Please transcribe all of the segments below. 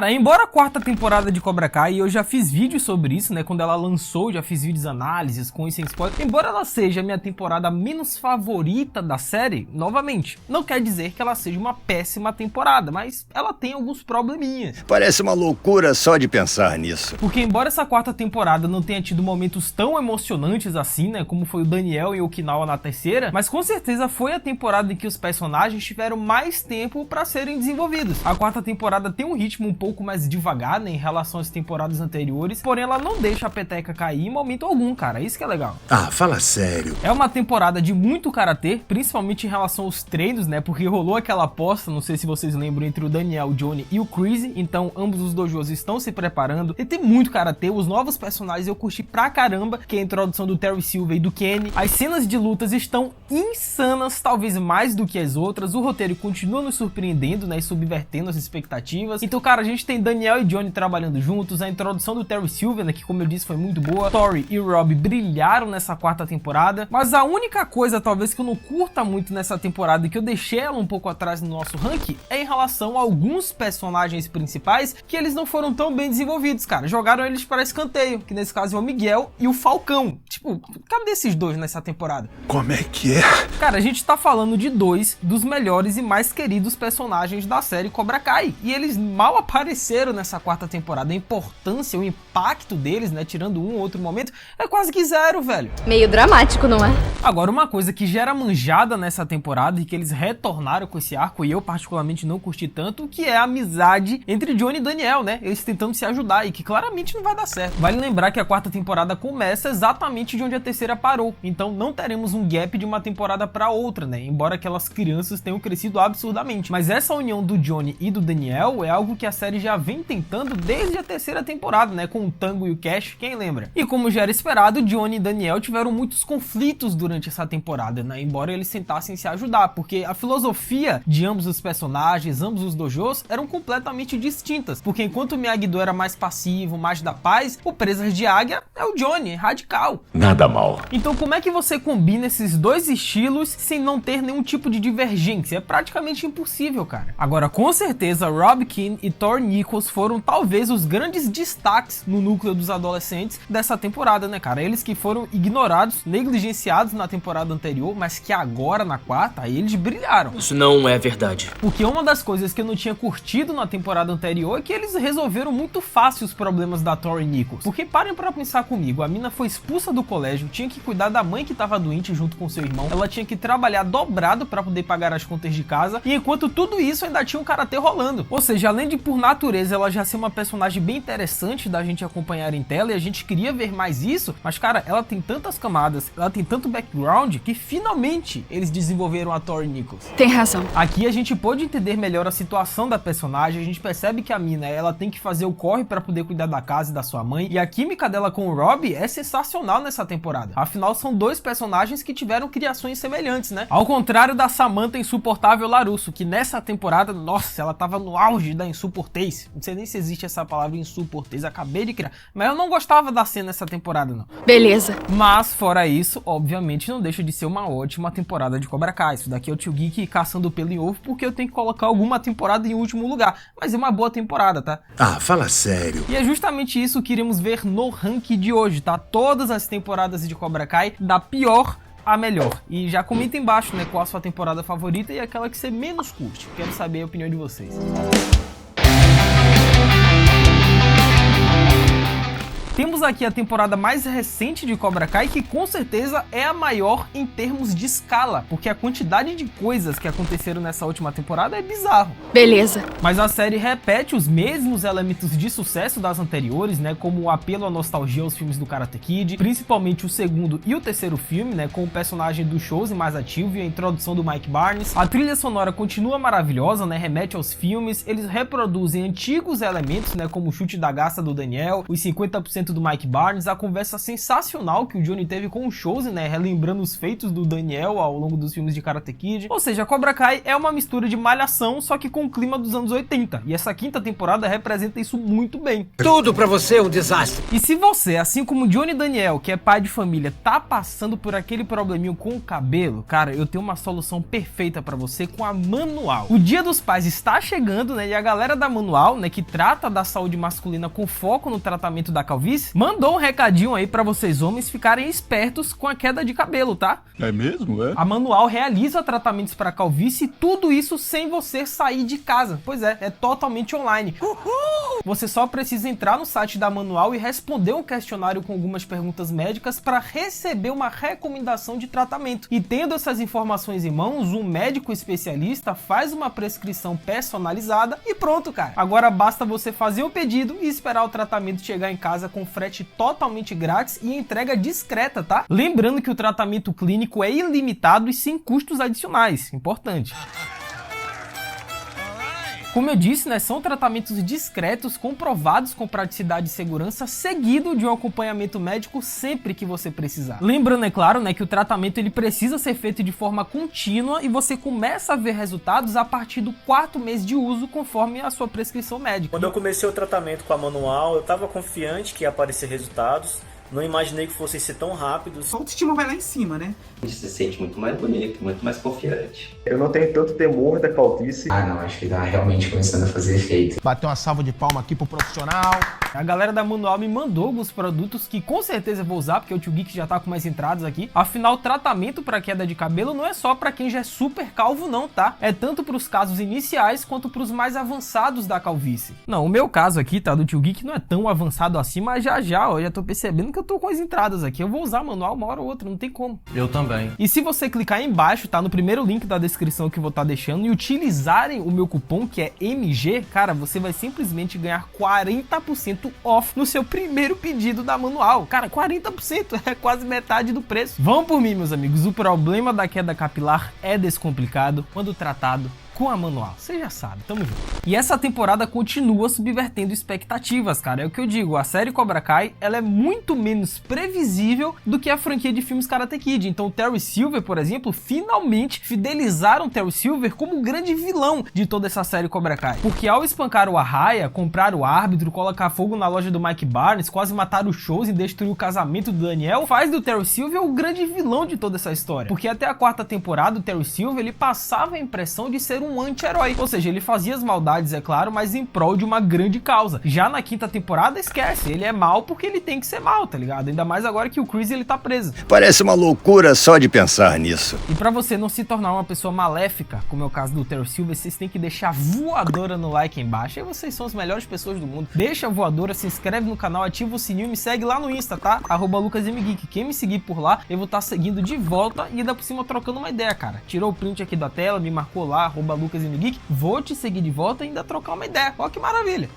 Cara, embora a quarta temporada de Cobra Kai, e eu já fiz vídeos sobre isso, né, quando ela lançou, já fiz vídeos análises com isso em spoiler, embora ela seja a minha temporada menos favorita da série, novamente, não quer dizer que ela seja uma péssima temporada, mas ela tem alguns probleminhas. Parece uma loucura só de pensar nisso. Porque embora essa quarta temporada não tenha tido momentos tão emocionantes assim, né, como foi o Daniel em Okinawa na terceira, mas com certeza foi a temporada em que os personagens tiveram mais tempo pra serem desenvolvidos. A quarta temporada tem um ritmo um pouco mais devagar, né, em relação às temporadas anteriores, porém ela não deixa a peteca cair em momento algum, cara, isso que é legal. Ah, fala sério. É uma temporada de muito karatê, principalmente em relação aos treinos, né, porque rolou aquela aposta, não sei se vocês lembram, entre o Daniel, o Johnny e o Chris, então ambos os dojos estão se preparando, e tem muito karatê, os novos personagens eu curti pra caramba, que é a introdução do Terry Silver e do Kenny, as cenas de lutas estão insanas, talvez mais do que as outras, o roteiro continua nos surpreendendo, né, e subvertendo as expectativas, então cara, a gente tem Daniel e Johnny trabalhando juntos, a introdução do Terry Silver, né, que como eu disse foi muito boa, Tori e Rob brilharam nessa quarta temporada, mas a única coisa talvez que eu não curta muito nessa temporada e que eu deixei ela um pouco atrás no nosso ranking é em relação a alguns personagens principais que eles não foram tão bem desenvolvidos, cara, jogaram eles para escanteio, que nesse caso é o Miguel e o Falcão, tipo, cadê esses dois nessa temporada? Como é que é? Cara, a gente tá falando de dois dos melhores e mais queridos personagens da série Cobra Kai, e eles mal apareceram nessa quarta temporada, a importância, o impacto deles, né, tirando um ou outro momento, é quase que zero, velho. Meio dramático, não é? Agora, uma coisa que já era manjada nessa temporada e que eles retornaram com esse arco, e eu particularmente não curti tanto, que é a amizade entre Johnny e Daniel, né, eles tentando se ajudar, e que claramente não vai dar certo. Vale lembrar que a quarta temporada começa exatamente de onde a terceira parou, então não teremos um gap de uma temporada para outra, né, embora aquelas crianças tenham crescido absurdamente, mas essa união do Johnny e do Daniel é algo que a série já vem tentando desde a terceira temporada, né, com o Tango e o Cash, quem lembra? E como já era esperado, Johnny e Daniel tiveram muitos conflitos durante essa temporada, né, embora eles tentassem se ajudar, porque a filosofia de ambos os personagens, ambos os dojos, eram completamente distintas, porque enquanto o Miyagi-Do era mais passivo, mais da paz, o Presas de Águia é o Johnny, radical. Nada mal. Então como é que você combina esses dois estilos sem não ter nenhum tipo de divergência? É praticamente impossível, cara. Agora, com certeza, Rob Keane e Thor Nichols foram talvez os grandes destaques no núcleo dos adolescentes dessa temporada, né, cara? Eles que foram ignorados, negligenciados na temporada anterior, mas que agora, na quarta, eles brilharam. Isso não é verdade. Porque uma das coisas que eu não tinha curtido na temporada anterior é que eles resolveram muito fácil os problemas da Tori Nichols. Porque parem pra pensar comigo, a mina foi expulsa do colégio, tinha que cuidar da mãe que tava doente junto com seu irmão, ela tinha que trabalhar dobrado pra poder pagar as contas de casa, e enquanto tudo isso ainda tinha um karatê rolando. Ou seja, além de por natureza ela já ser uma personagem bem interessante da gente acompanhar em tela, e a gente queria ver mais isso, mas cara, ela tem tantas camadas, ela tem tanto background, que finalmente eles desenvolveram a Tori Nichols. Tem razão. Aqui a gente pode entender melhor a situação da personagem, a gente percebe que a mina, ela tem que fazer o corre pra poder cuidar da casa e da sua mãe, e a química dela com o Rob é sensacional nessa temporada. Afinal, são dois personagens que tiveram criações semelhantes, né? Ao contrário da Samantha insuportável Larusso, que nessa temporada, nossa, ela tava no auge da insuportez. Não sei nem se existe essa palavra insuportez, acabei de criar. Mas eu não gostava da cena nessa temporada, não. Beleza. Mas, fora isso, obviamente não deixa de ser uma ótima temporada de Cobra Kai. Isso daqui é o Tio Geek caçando pelo em ovo, porque eu tenho que colocar alguma temporada em último lugar. Mas é uma boa temporada, tá? Ah, fala sério. E é justamente isso que iremos ver no ranking de hoje, tá? Todas as temporadas de Cobra Kai, da pior a melhor. E já comenta embaixo, né, qual a sua temporada favorita e aquela que você menos curte. Quero saber a opinião de vocês. Temos aqui a temporada mais recente de Cobra Kai, que com certeza é a maior em termos de escala, porque a quantidade de coisas que aconteceram nessa última temporada é bizarro. Beleza. Mas a série repete os mesmos elementos de sucesso das anteriores, né, como o apelo à nostalgia aos filmes do Karate Kid, principalmente o segundo e o terceiro filme, né, com o personagem do Chose mais ativo e a introdução do Mike Barnes. A trilha sonora continua maravilhosa, né, remete aos filmes, eles reproduzem antigos elementos, né, como o chute da garça do Daniel, os 50% do Mike Barnes, a conversa sensacional que o Johnny teve com o Chozen, né, relembrando os feitos do Daniel ao longo dos filmes de Karate Kid. Ou seja, Cobra Kai é uma mistura de Malhação, só que com o clima dos anos 80, e essa quinta temporada representa isso muito bem. Tudo pra você é um desastre. E se você, assim como Johnny Daniel, que é pai de família, tá passando por aquele probleminho com o cabelo, cara, eu tenho uma solução perfeita pra você com a Manual. O Dia dos Pais está chegando, né, e a galera da Manual, né, que trata da saúde masculina com foco no tratamento da calvície, mandou um recadinho aí pra vocês homens ficarem espertos com a queda de cabelo, tá? É mesmo, é? A Manual realiza tratamentos para calvície e tudo isso sem você sair de casa. Pois é totalmente online. Uhul! Você só precisa entrar no site da Manual e responder um questionário com algumas perguntas médicas para receber uma recomendação de tratamento. E tendo essas informações em mãos, um médico especialista faz uma prescrição personalizada e pronto, cara. Agora basta você fazer o pedido e esperar o tratamento chegar em casa com frete totalmente grátis e entrega discreta, tá? Lembrando que o tratamento clínico é ilimitado e sem custos adicionais. Importante. Como eu disse, né, são tratamentos discretos, comprovados com praticidade e segurança, seguido de um acompanhamento médico sempre que você precisar. Lembrando, é claro, né, que o tratamento ele precisa ser feito de forma contínua e você começa a ver resultados a partir do 4º mês de uso, conforme a sua prescrição médica. Quando eu comecei o tratamento com a Manual, eu estava confiante que ia aparecer resultados. Não imaginei que fossem ser tão rápidos. A autoestima vai lá em cima, né? A gente se sente muito mais bonito, muito mais confiante. Eu não tenho tanto temor da calvície. Não, acho que tá realmente começando a fazer efeito. Bateu uma salva de palma aqui pro profissional. A galera da Manual me mandou alguns produtos que com certeza eu vou usar, porque o Tio Geek já tá com mais entradas aqui. Afinal, o tratamento para queda de cabelo não é só para quem já é super calvo não, tá? É tanto para os casos iniciais quanto para os mais avançados da calvície. Não, o meu caso aqui, tá, do Tio Geek não é tão avançado assim, mas eu já tô percebendo que eu tô com as entradas aqui. Eu vou usar a Manual uma hora ou outra, não tem como. Eu também. E se você clicar aí embaixo, tá, no primeiro link da descrição que eu vou estar deixando e utilizarem o meu cupom, que é MG, cara, você vai simplesmente ganhar 40% off no seu primeiro pedido da Manual. Cara, 40% é quase metade do preço. Vão por mim, meus amigos. O problema da queda capilar é descomplicado quando tratado com a Manual. Você já sabe, tamo junto. E essa temporada continua subvertendo expectativas, cara. É o que eu digo, a série Cobra Kai, ela é muito menos previsível do que a franquia de filmes Karate Kid. Então o Terry Silver, por exemplo, finalmente fidelizaram o Terry Silver como o grande vilão de toda essa série Cobra Kai. Porque ao espancar o Arraia, comprar o árbitro, colocar fogo na loja do Mike Barnes, quase matar o Chozen e destruir o casamento do Daniel, faz do Terry Silver o grande vilão de toda essa história. Porque até a 4ª temporada, o Terry Silver, ele passava a impressão de ser um anti-herói. Ou seja, ele fazia as maldades, é claro, mas em prol de uma grande causa. Já na 5ª temporada, esquece. Ele é mal porque ele tem que ser mal, tá ligado? Ainda mais agora que o Chris, ele tá preso. Parece uma loucura só de pensar nisso. E pra você não se tornar uma pessoa maléfica, como é o caso do Terry Silver, vocês têm que deixar voadora no like aí embaixo. E vocês são as melhores pessoas do mundo. Deixa a voadora, se inscreve no canal, ativa o sininho e me segue lá no Insta, tá? @LucasMGeek. Quem me seguir por lá, eu vou estar seguindo de volta e ainda por cima trocando uma ideia, cara. Tirou o print aqui da tela, me marcou lá, @LucasMGeek. Vou te seguir de volta e ainda trocar uma ideia. Olha que maravilha.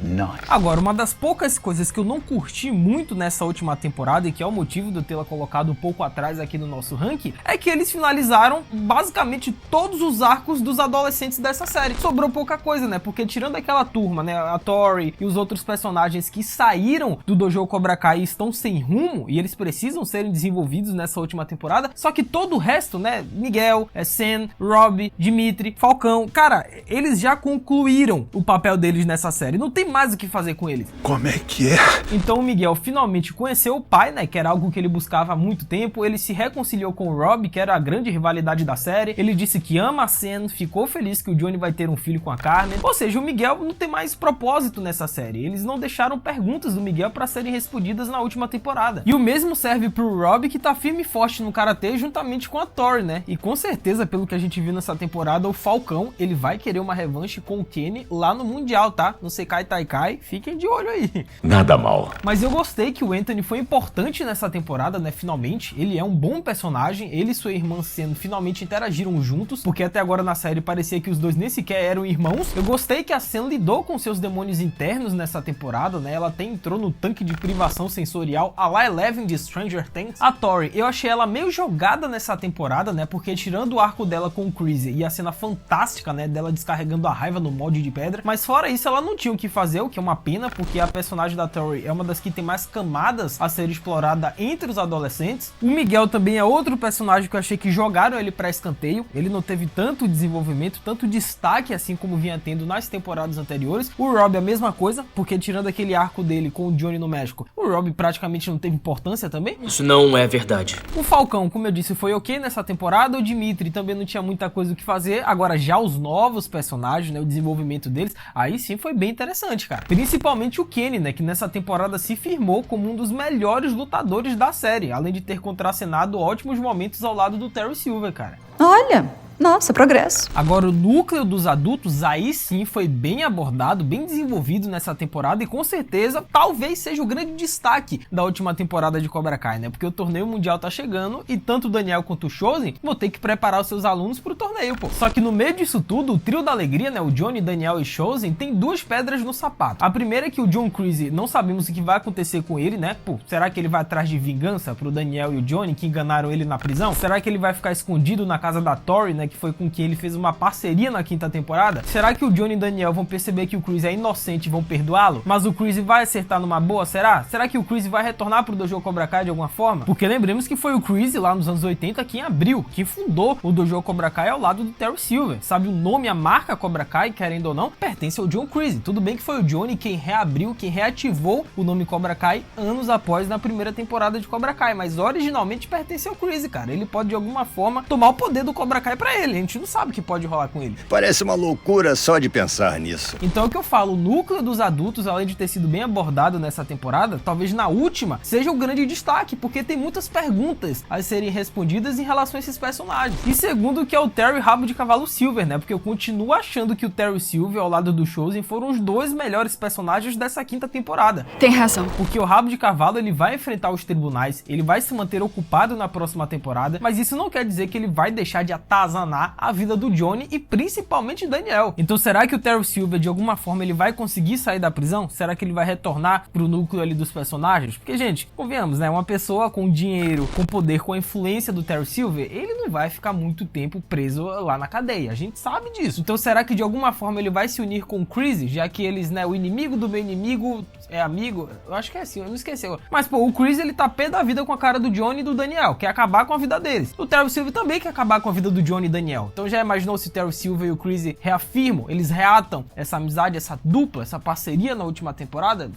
Nice. Agora, uma das poucas coisas que eu não curti muito nessa última temporada e que é o motivo de eu tê-la colocado um pouco atrás aqui no nosso ranking, é que eles finalizaram basicamente todos os arcos dos adolescentes dessa série. Sobrou pouca coisa, né? Porque tirando aquela turma, né, a Tori e os outros personagens que saíram do Dojo Cobra Kai e estão sem rumo e eles precisam serem desenvolvidos nessa última temporada, só que todo o resto, né, Miguel, Sen, Rob, Dimitri, Falcão, cara, eles já concluíram o papel deles nessa série. Não tem mais o que fazer com eles. Como é que é? Então o Miguel finalmente conheceu o pai, né, que era algo que ele buscava há muito tempo. Ele se reconciliou com o Rob, que era a grande rivalidade da série. Ele disse que ama a Sen, ficou feliz que o Johnny vai ter um filho com a Carmen. Ou seja, o Miguel não tem mais propósito nessa série. Eles não deixaram perguntas do Miguel para serem respondidas na última temporada. E o mesmo serve pro Rob, que tá firme e forte no karatê juntamente com a Tori, né? E com certeza, pelo que a gente viu nessa temporada, o Falcão, ele vai querer uma revanche com o Kenny lá no Mundial, tá? No Sekai Taikai, fiquem de olho aí. Nada mal. Mas eu gostei que o Anthony foi importante nessa temporada, né? Finalmente, ele é um bom personagem. Ele e sua irmã Sen finalmente interagiram juntos, porque até agora na série parecia que os dois nem sequer eram irmãos. Eu gostei que a Sen lidou com seus demônios internos nessa temporada, né? Ela até entrou no tanque de privação sensorial a la Eleven de Stranger Things. A Tori, eu achei ela meio jogada nessa temporada, né? Porque tirando o arco dela com o Chris e a cena fantástica, né, dela descarregando a raiva no molde de pedra, mas fora isso ela não tinha o que fazer fazer, o que é uma pena, porque a personagem da Tori é uma das que tem mais camadas a ser explorada entre os adolescentes. O Miguel também é outro personagem que eu achei que jogaram ele para escanteio. Ele não teve tanto desenvolvimento, tanto destaque assim como vinha tendo nas temporadas anteriores. O Rob a mesma coisa, porque tirando aquele arco dele com o Johnny no México, o Rob praticamente não teve importância também. Isso não é verdade. O Falcão, como eu disse, foi ok nessa temporada. O Dimitri também não tinha muita coisa o que fazer. Agora já os novos personagens, né, o desenvolvimento deles, aí sim foi bem interessante, cara. Principalmente o Kenny, né, que nessa temporada se firmou como um dos melhores lutadores da série, além de ter contracenado ótimos momentos ao lado do Terry Silver, cara. Olha, nossa, progresso. Agora, o núcleo dos adultos, aí sim foi bem abordado, bem desenvolvido nessa temporada e com certeza, talvez seja o grande destaque da última temporada de Cobra Kai, né? Porque o torneio mundial tá chegando e tanto o Daniel quanto o Chozen vão ter que preparar os seus alunos pro torneio, pô. Só que no meio disso tudo, o trio da alegria, né? O Johnny, Daniel e Chozen tem duas pedras no sapato. A primeira é que o John Kreese, não sabemos o que vai acontecer com ele, né? Pô, será que ele vai atrás de vingança pro Daniel e o Johnny que enganaram ele na prisão? Será que ele vai ficar escondido na casa da Tori, né? Que foi com quem ele fez uma parceria na quinta temporada? Será que o Johnny e o Daniel vão perceber que o Kreese é inocente e vão perdoá-lo? Mas o Kreese vai acertar numa boa, será? Será que o Kreese vai retornar pro Dojo Cobra Kai de alguma forma? Porque lembremos que foi o Kreese lá nos anos 80 quem abriu, quem fundou o Dojo Cobra Kai ao lado do Terry Silver. Sabe, o nome, a marca Cobra Kai, querendo ou não, pertence ao John Kreese. Tudo bem que foi o Johnny quem reabriu, quem reativou o nome Cobra Kai anos após na primeira temporada de Cobra Kai, mas originalmente pertence ao Kreese, cara. Ele pode de alguma forma tomar o poder do Cobra Kai pra ele. A gente não sabe o que pode rolar com ele. Parece uma loucura só de pensar nisso. Então é o que eu falo, o núcleo dos adultos, além de ter sido bem abordado nessa temporada, talvez na última seja o grande destaque, porque tem muitas perguntas a serem respondidas em relação a esses personagens. E segundo, que é o Terry Rabo de Cavalo Silver, né? Porque eu continuo achando que o Terry Silver ao lado do Chozen foram os dois melhores personagens dessa quinta temporada. Tem razão. Porque o Rabo de Cavalo, ele vai enfrentar os tribunais, ele vai se manter ocupado na próxima temporada, mas isso não quer dizer que ele vai deixar de atazanar a vida do Johnny e principalmente Daniel. Então será que o Terry Silver de alguma forma ele vai conseguir sair da prisão? Será que ele vai retornar pro núcleo ali dos personagens? Porque, gente, convenhamos, né? Uma pessoa com dinheiro, com poder, com a influência do Terry Silver, ele não vai ficar muito tempo preso lá na cadeia. A gente sabe disso. Então será que de alguma forma ele vai se unir com o Kreese, já que eles, né, o inimigo do meu inimigo é amigo? Eu acho que é assim, eu não esqueci. Mas, pô, o Kreese, ele tá pé da vida com a cara do Johnny e do Daniel, quer acabar com a vida deles. O Terry Silver também quer acabar com a vida do Johnny e Daniel. Então já imaginou se o Terry Silver e o Kreese reafirmam, eles reatam essa amizade, essa dupla, essa parceria na última temporada?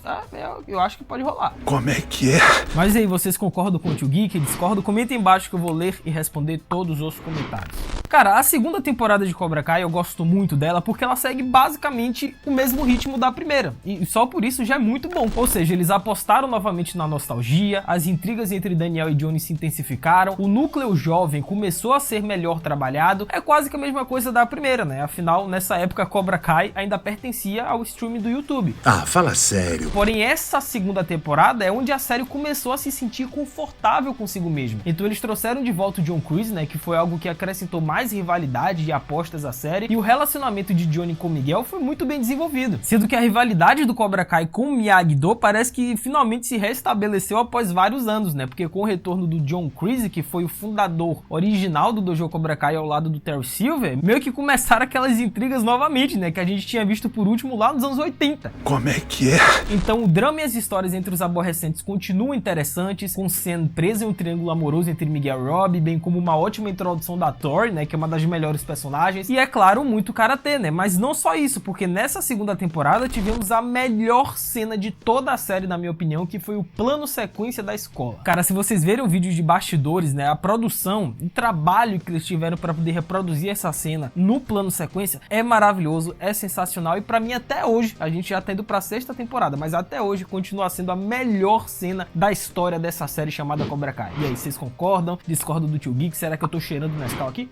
Eu acho que pode rolar. Como é que é? Mas aí, vocês concordam com o Tio Geek? Discordam? Comenta aí embaixo que eu vou ler e responder todos os comentários. Cara, a segunda temporada de Cobra Kai eu gosto muito dela porque ela segue basicamente o mesmo ritmo da primeira. E só por isso já é muito bom. Ou seja, eles apostaram novamente na nostalgia, as intrigas entre Daniel e Johnny se intensificaram, o núcleo jovem começou a ser melhor trabalhado. É quase que a mesma coisa da primeira, né? Afinal, nessa época, Cobra Kai ainda pertencia ao streaming do YouTube. Ah, fala sério. Porém, essa segunda temporada é onde a série começou a se sentir confortável consigo mesmo. Então eles trouxeram de volta o John Kreese, né? Que foi algo que acrescentou mais rivalidade e apostas à série. E o relacionamento de Johnny com Miguel foi muito bem desenvolvido. Sendo que a rivalidade do Cobra Kai com o Miyagi-Do parece que finalmente se restabeleceu após vários anos, né? Porque com o retorno do John Kreese, que foi o fundador original do Dojo Cobra Kai ao lado do Terry Silver, meio que começaram aquelas intrigas novamente, né? Que a gente tinha visto por último lá nos anos 80. Como é que é? Então o drama e as histórias entre os aborrecentes continuam interessantes, com Sen preso em um triângulo amoroso entre Miguel e Rob, bem como uma ótima introdução da Tori, né? Que é uma das melhores personagens. E é claro, muito karatê, né? Mas não só isso, porque nessa segunda temporada tivemos a melhor cena de toda a série, na minha opinião, que foi o plano sequência da escola. Cara, se vocês verem o vídeo de bastidores, né? A produção, o trabalho que eles tiveram para poder reproduzir essa cena no plano sequência é maravilhoso, é sensacional. E pra mim até hoje, a gente já tá indo pra sexta temporada, mas até hoje continua sendo a melhor cena da história dessa série chamada Cobra Kai. E aí, vocês concordam? Discordam do Tio Geek? Será que eu tô cheirando Nescau aqui?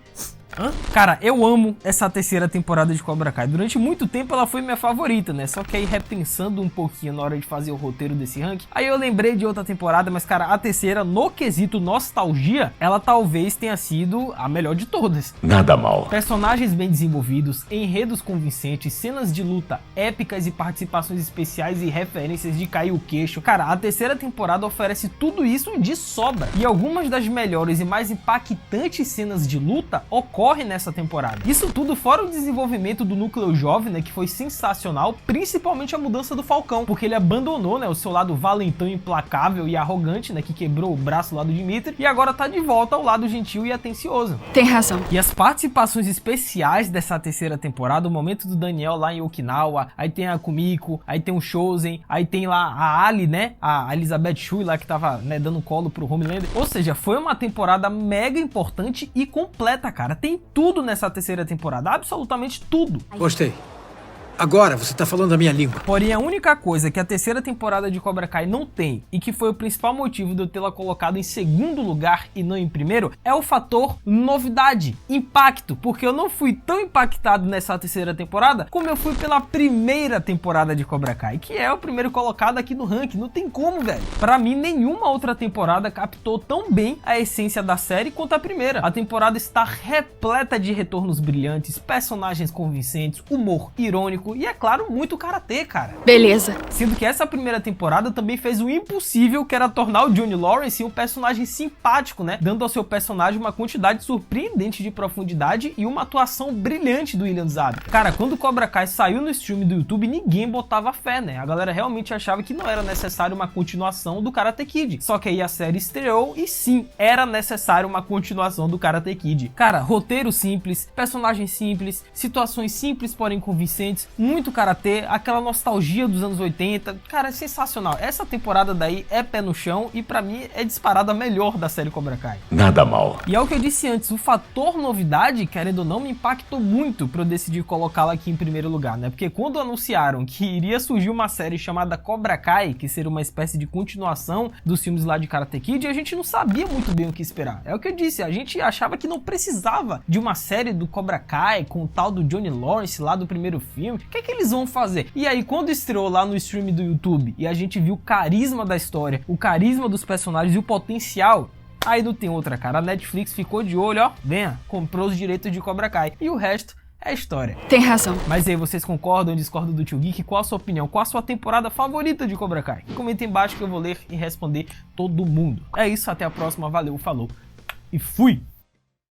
Cara, eu amo essa terceira temporada de Cobra Kai. Durante muito tempo ela foi minha favorita, né? Só que aí repensando um pouquinho na hora de fazer o roteiro desse ranking, aí eu lembrei de outra temporada, mas cara, a terceira, no quesito nostalgia, ela talvez tenha sido a melhor de todas. Nada mal. Personagens bem desenvolvidos, enredos convincentes, cenas de luta épicas e participações especiais e referências de cair o queixo. Cara, a terceira temporada oferece tudo isso de sobra. E algumas das melhores e mais impactantes cenas de luta ocorrem ocorre nessa temporada. Isso tudo fora o desenvolvimento do núcleo jovem, né, que foi sensacional, principalmente a mudança do Falcão, porque ele abandonou, né, o seu lado valentão, implacável e arrogante, né, que quebrou o braço lá do Dimitri, e agora tá de volta ao lado gentil e atencioso. Tem razão. E as participações especiais dessa terceira temporada, o momento do Daniel lá em Okinawa, aí tem a Kumiko, aí tem o Chosen, aí tem lá a Ali, né, a Elizabeth Shue lá que tava, né, dando colo pro Homelander. Ou seja, foi uma temporada mega importante e completa, cara. Tem tudo nessa terceira temporada, absolutamente tudo. Gostei. Agora você tá falando a minha língua. Porém, a única coisa que a terceira temporada de Cobra Kai não tem, e que foi o principal motivo de eu tê-la colocado em segundo lugar e não em primeiro, é o fator novidade, impacto, porque eu não fui tão impactado nessa terceira temporada como eu fui pela primeira temporada de Cobra Kai, que é o primeiro colocado aqui no ranking. Não tem como, velho. Pra mim, nenhuma outra temporada captou tão bem a essência da série quanto a primeira. A temporada está repleta de retornos brilhantes, personagens convincentes, humor irônico e, é claro, muito karatê, cara. Beleza. Sendo que essa primeira temporada também fez o impossível, que era tornar o Johnny Lawrence um personagem simpático, né? Dando ao seu personagem uma quantidade surpreendente de profundidade e uma atuação brilhante do William Zabka. Cara, quando Cobra Kai saiu no stream do YouTube, ninguém botava fé, né? A galera realmente achava que não era necessário uma continuação do Karate Kid. Só que aí a série estreou e sim, era necessário uma continuação do Karate Kid. Cara, roteiro simples, personagens simples, situações simples porém convincentes, muito karatê, aquela nostalgia dos anos 80, cara, é sensacional. Essa temporada daí é pé no chão e pra mim é disparada a melhor da série Cobra Kai. Nada mal. E é o que eu disse antes, o fator novidade, querendo ou não, me impactou muito pra eu decidir colocá-la aqui em primeiro lugar, né? Porque quando anunciaram que iria surgir uma série chamada Cobra Kai, que seria uma espécie de continuação dos filmes lá de Karate Kid, a gente não sabia muito bem o que esperar. É o que eu disse, a gente achava que não precisava de uma série do Cobra Kai com o tal do Johnny Lawrence lá do primeiro filme. O que é que eles vão fazer? E aí, quando estreou lá no stream do YouTube e a gente viu o carisma da história, o carisma dos personagens e o potencial, aí não tem outra, cara. A Netflix ficou de olho, ó, venha, comprou os direitos de Cobra Kai. E o resto é história. Tem razão. Mas aí, vocês concordam ou discordam do Tio Geek? Qual a sua opinião? Qual a sua temporada favorita de Cobra Kai? Comenta aí embaixo que eu vou ler e responder todo mundo. É isso, até a próxima, valeu, falou e fui!